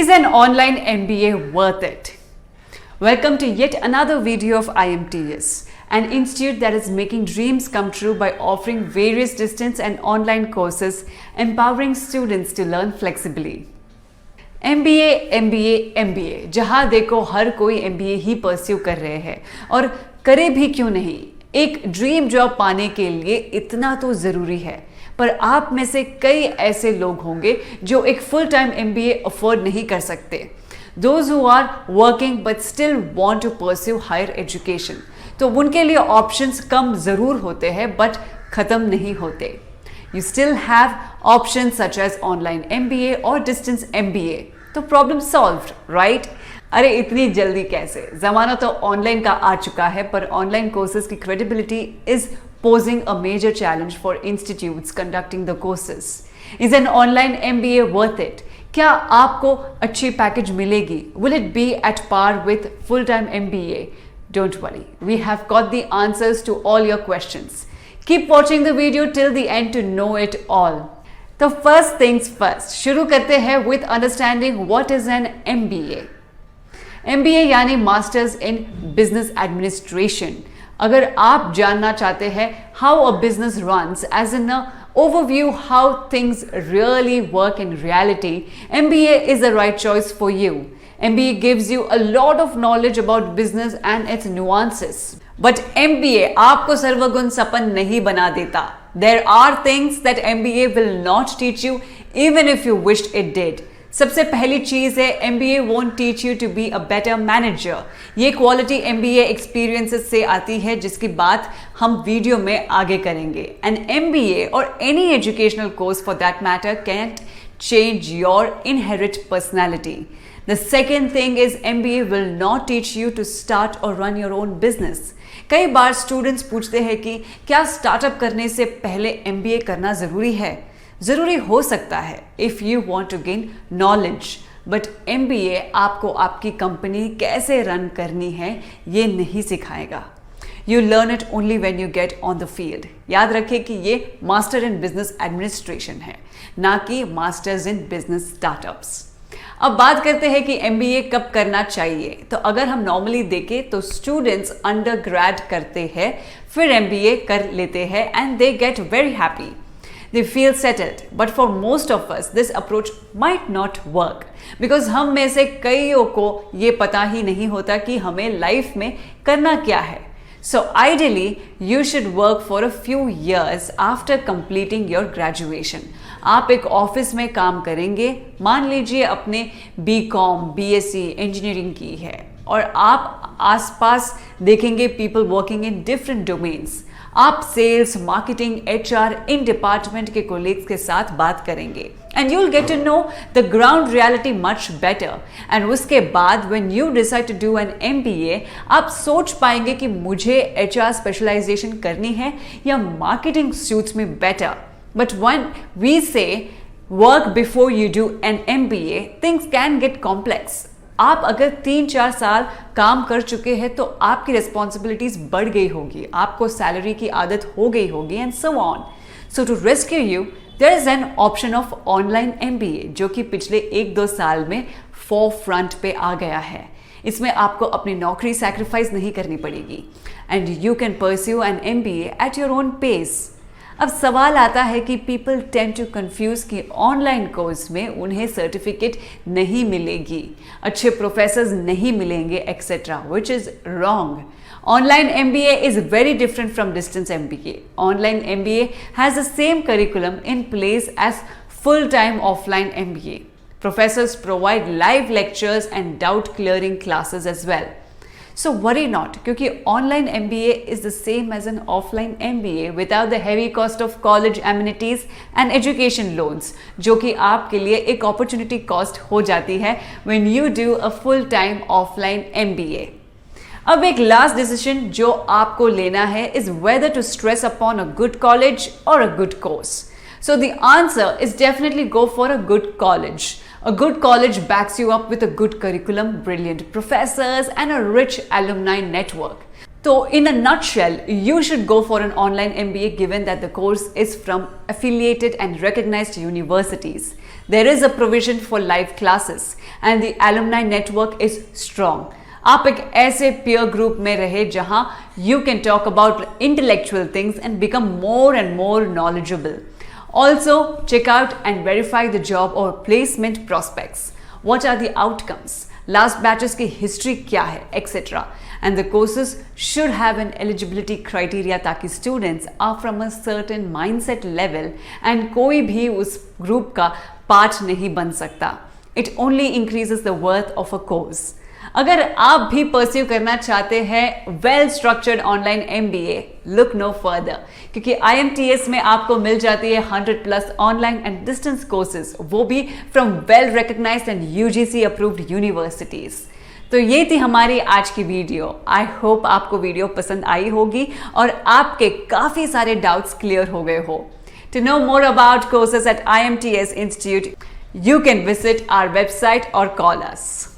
Is an online MBA worth it? Welcome to yet another video of IMTS, an institute that is making dreams come true by offering various distance and online courses, empowering students to learn flexibly. MBA, MBA, MBA, जहाँ देखो हर कोई MBA ही pursue कर रहे हैं और करे भी क्यों नहीं। एक ड्रीम जॉब पाने के लिए इतना तो ज़रूरी है, पर आप में से कई ऐसे लोग होंगे जो एक फुल टाइम MBA अफोर्ड नहीं कर सकते। Those who are working but still want to pursue higher education, तो उनके लिए ऑप्शंस कम ज़रूर होते हैं बट ख़त्म नहीं होते। You still have options such as online MBA or distance MBA, तो प्रॉब्लम सॉल्व्ड, राइट? अरे इतनी जल्दी कैसे? ज़माना तो ऑनलाइन का आ चुका है, पर ऑनलाइन कोर्सेज की credibility is posing a major challenge for institutes conducting the courses. Is an online MBA worth it? क्या आपको अच्छी पैकेज मिलेगी? Will it be at par with full-time MBA? Don't worry, we have got the answers to all your questions. Keep watching the video till the end to know it all. तो first things first, शुरू करते हैं with understanding what is an MBA. MBA यानी Masters in Business Administration. अगर आप जानना चाहते हैं how a business runs as in a overview how things really work in reality, MBA is the right choice for you. MBA gives you a lot of knowledge about business and its nuances. But MBA आपको सर्वगुण सपन नहीं बना देता. There are things that MBA will not teach you even if you wished it did. सबसे पहली चीज है MBA won't teach you to be a better manager. ये क्वालिटी MBA एक्सपीरियंसेस से आती है जिसकी बात हम वीडियो में आगे करेंगे. An MBA or any educational course for that matter can't change your inherent personality. The second thing is MBA will not teach you to start or run your own business. कई बार students पूछते हैं कि क्या startup करने से पहले MBA करना ज़रूरी है? ज़रूरी हो सकता है if you want to gain knowledge, but MBA आपको आपकी कंपनी कैसे रन करनी है ये नहीं सिखाएगा. You learn it only when you get on the field. याद रखें कि ये मास्टर इन बिजनेस एडमिनिस्ट्रेशन है, ना कि मास्टर्स इन बिजनेस स्टार्टअप्स. अब बात करते हैं कि MBA कब करना चाहिए. तो अगर हम नॉर्मली देखें तो स्टूडेंट्स अंडर ग्रेड करते हैं, फिर MBA कर लेते हैं and they get very happy. They feel settled, but for most of us, this approach might not work because हम में से कईयों को ये पता ही नहीं होता कि हमें लाइफ में करना क्या है. So ideally, you should work for a few years after completing your graduation. आप एक ऑफिस में काम करेंगे, मान लीजिए अपने BCom, BSc इंजीनियरिंग की है और आप आसपास देखेंगे people working in different domains. आप sales, marketing, HR in department के कोलीग्स के साथ बात करेंगे and you will get to know the ground reality much better. And उसके बाद when you decide to do an MBA, आप सोच पाएंगे कि मुझे HR स्पेशलाइजेशन करनी है या मार्केटिंग सूट्स में बेटर. बट व्हेन वी से work before you do an MBA, things can get complex. आप अगर 3-4 साल काम कर चुके हैं तो आपकी रिस्पॉन्सिबिलिटीज बढ़ गई होगी, आपको सैलरी की आदत हो गई होगी and so on. So to rescue you there is an option of online MBA जो कि पिछले 1-2 साल में फोरफ्रंट पे आ गया है. इसमें आपको अपनी नौकरी सैक्रिफाइस नहीं करनी पड़ेगी and you can pursue an MBA at your own pace. अब सवाल आता है कि पीपल टेंड टू कंफ्यूज कि ऑनलाइन कोर्स में उन्हें सर्टिफिकेट नहीं मिलेगी, अच्छे प्रोफेसर्स नहीं मिलेंगे etcetera, which is wrong. Online MBA is very different from distance MBA. Online MBA has the same curriculum in place as full-time offline MBA. Professors provide live lectures and doubt clearing classes as well. So worry not, क्योंकि online MBA is the same as an offline MBA without the heavy cost of college amenities and education loans, जो कि आपके लिए एक opportunity cost हो जाती है when you do a full-time offline MBA. अब एक लास्ट डिसीजन जो आपको लेना है is whether to stress upon a good college or a good course. So the answer is definitely go for a good college. A good college backs you up with a good curriculum, brilliant professors, and a rich alumni network. So, in a nutshell, you should go for an online MBA given that the course is from affiliated and recognized universities. There is a provision for live classes and the alumni network is strong. आप एक ऐसे peer group में रहे जहां you can talk about intellectual things and become more and more knowledgeable. Also, check out and verify the job or placement prospects. What are the outcomes? Last batches की history क्या है, etc. And the courses should have an eligibility criteria ताकि students are from a certain mindset level and कोई भी उस group का part नहीं बन सकता. It only increases the worth of a course. अगर आप भी परस्यू करना चाहते हैं well structured online MBA, look no further, क्योंकि IMTS में आपको मिल जाती है 100+ ऑनलाइन एंड डिस्टेंस कोर्सेज, वो भी from well recognized and UGC approved universities. तो ये थी हमारी आज की वीडियो. आई होप आपको वीडियो पसंद आई होगी और आपके काफ़ी सारे डाउट्स क्लियर हो गए हो. To know more about courses at IMTS Institute, you can visit our website or call us.